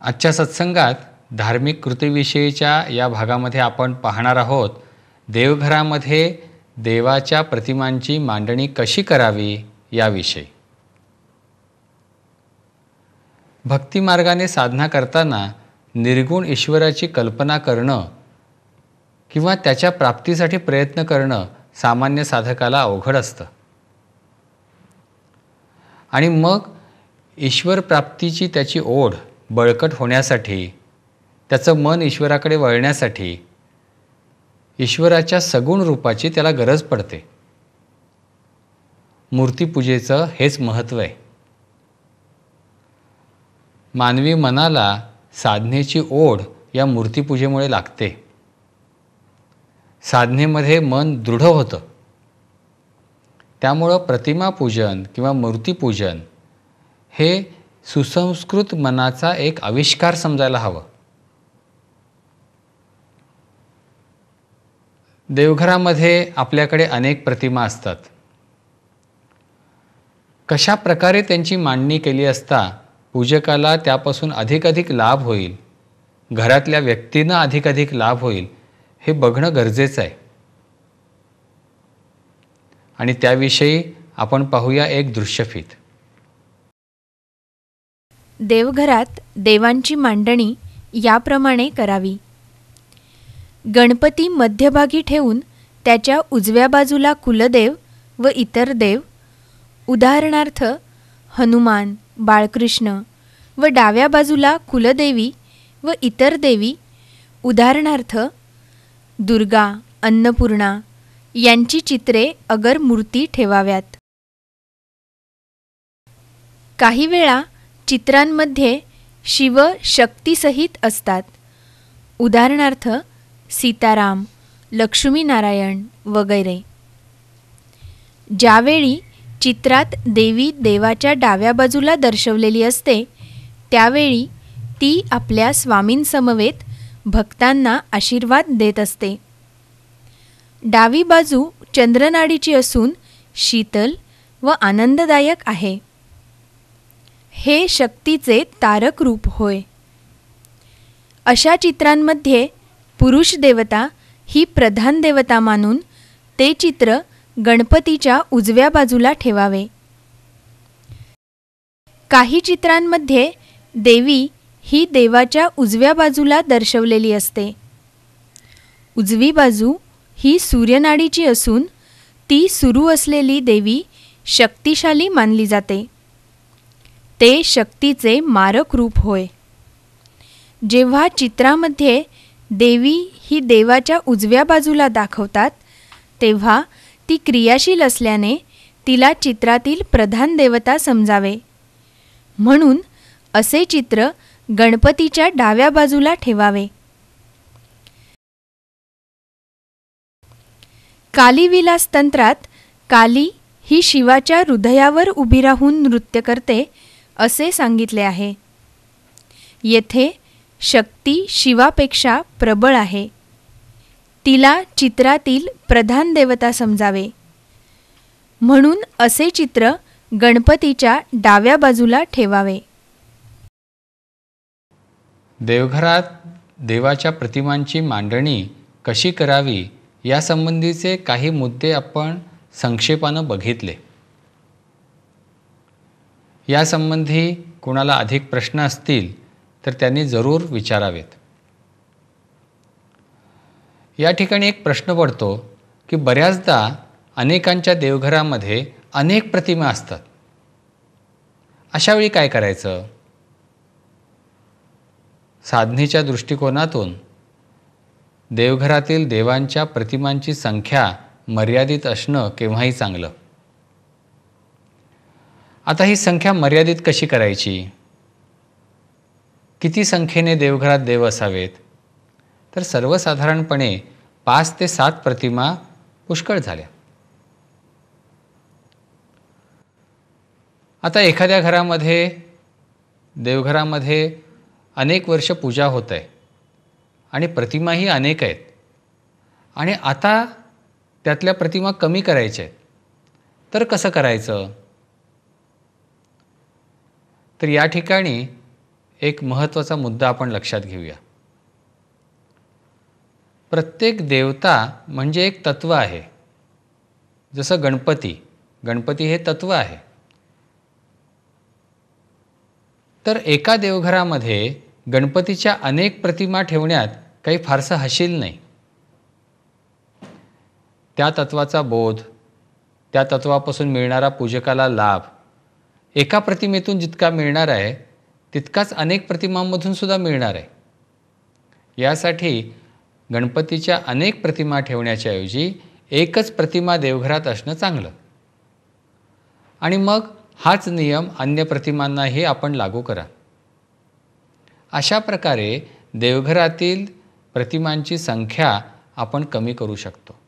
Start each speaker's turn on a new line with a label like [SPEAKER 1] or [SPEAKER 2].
[SPEAKER 1] आजच्या सत्संगात धार्मिक कृतीविषयीच्या या भागामध्ये आपण पाहणार आहोत देवघरामध्ये देवाच्या प्रतिमांची मांडणी कशी करावी याविषयी. भक्तिमार्गाने साधना करताना निर्गुण ईश्वराची कल्पना करणं किंवा त्याच्या प्राप्तीसाठी प्रयत्न करणं सामान्य साधकाला अवघड असतं. आणि मग ईश्वर प्राप्तीची त्याची ओढ बळकट होण्यासाठी, त्याचं मन ईश्वराकडे वळण्यासाठी ईश्वराच्या सगुण रूपाची त्याला गरज पडते. मूर्तिपूजेचं हेच महत्त्व आहे. मानवी मनाला साधनेची ओढ या मूर्तिपूजेमुळे लागते. साधनेमध्ये मन दृढ होतं. त्यामुळं प्रतिमापूजन किंवा मूर्तिपूजन हे सुसंस्कृत मनाचा एक आविष्कार समजायला हवं. देवघरामध्ये आपल्याकडे अनेक प्रतिमा असतात. कशा प्रकारे त्यांची मांडणी केली असता पूजकाला त्यापासून अधिकाधिक लाभ होईल, घरातल्या व्यक्तींना अधिकाधिक लाभ होईल हे बघणं गरजेचं आहे. आणि त्याविषयी आपण पाहूया एक दृश्यफीत.
[SPEAKER 2] देवघरात देवांची मांडणी याप्रमाणे करावी. गणपती मध्यभागी ठेवून त्याच्या उजव्या बाजूला कुलदेव व इतर देव, उदाहरणार्थ हनुमान, बाळकृष्ण, व डाव्या बाजूला कुलदेवी व इतर देवी, उदाहरणार्थ दुर्गा, अन्नपूर्णा यांची चित्रे अगर मूर्ती ठेवाव्यात. काही वेळा चित्रांमध्ये शिव शक्तीसहित असतात, उदाहरणार्थ सीताराम, लक्ष्मीनारायण वगैरे. ज्यावेळी चित्रात देवी देवाच्या डाव्या बाजूला दर्शवलेली असते त्यावेळी ती आपल्या स्वामींसमवेत भक्तांना आशीर्वाद देत असते. डावी बाजू चंद्रनाडीची असून शीतल व आनंददायक आहे. हे शक्तीचे तारक रूप होय. अशा चित्रांमध्ये पुरुष देवता ही प्रधान देवता मानून ते चित्र गणपतीच्या उजव्या बाजूला ठेवावे. काही चित्रांमध्ये देवी ही देवाच्या उजव्या बाजूला दर्शवलेली असते. उजवी बाजू ही सूर्यनाडीची असून ती सुरू असलेली देवी शक्तिशाली मानली जाते. ते शक्तीचे मारक रूप होय. जेव्हा चित्रामध्ये देवी ही देवाच्या उजव्या बाजूला दाखवतात तेव्हा ती क्रियाशील असल्याने तिला चित्रातील प्रधान देवता समजावे. म्हणून असे चित्र गणपतीच्या डाव्या बाजूला ठेवावे. कालीविलास तंत्रात काली ही शिवाच्या हृदयावर उभी राहून नृत्य करते असे सांगितले आहे. येथे शक्ती शिवापेक्षा प्रबळ आहे. तिला चित्रातील प्रधान देवता समजावे. म्हणून असे चित्र गणपतीच्या डाव्या बाजूला ठेवावे.
[SPEAKER 1] देवघरात देवाच्या प्रतिमांची मांडणी कशी करावी यासंबंधीचे काही मुद्दे आपण संक्षेपानं बघितले. यासंबंधी कोणाला अधिक प्रश्न असतील तर त्यांनी जरूर विचारावेत. या ठिकाणी एक प्रश्न पडतो की बऱ्याचदा अनेकांच्या देवघरामध्ये अनेक प्रतिमा असतात. अशावेळी काय करायचं? साधनेच्या दृष्टिकोनातून देवघरातील देवांच्या प्रतिमांची संख्या मर्यादित असणं केव्हाही चांगलं. आता ही संख्या मर्यादित कशी करायची? किती संख्येने देवघरात देव असावेत? तर सर्वसाधारणपणे 5 ते 7 प्रतिमा पुष्कळ झाल्या. आता एखाद्या घरामध्ये देवघरामध्ये अनेक वर्ष पूजा होत आहे आणि प्रतिमाही अनेक आहेत आणि आता त्यातल्या प्रतिमा कमी करायच्या आहेत, तर कसं करायचं? तर या ठिकाणी एक महत्त्वाचा मुद्दा आपण लक्षात घेऊया. प्रत्येक देवता म्हणजे एक तत्व आहे. जसं गणपती हे तत्व आहे. तर एका देवघरामध्ये गणपतीच्या अनेक प्रतिमा ठेवण्यात काही फारसं हशील नाही. त्या तत्वाचा बोध, त्या तत्वापासून मिळणारा पूजकाला लाभ एका प्रतिमेतून जितका मिळणार आहे तितकाच अनेक प्रतिमांमधून सुद्धा मिळणार आहे. यासाठी गणपतीच्या अनेक प्रतिमा ठेवण्याच्या ऐवजी एकच प्रतिमा देवघरात असणं चांगलं. आणि मग हाच नियम अन्य प्रतिमांनाही आपण लागू करा. अशा प्रकारे देवघरातील प्रतिमांची संख्या आपण कमी करू शकतो.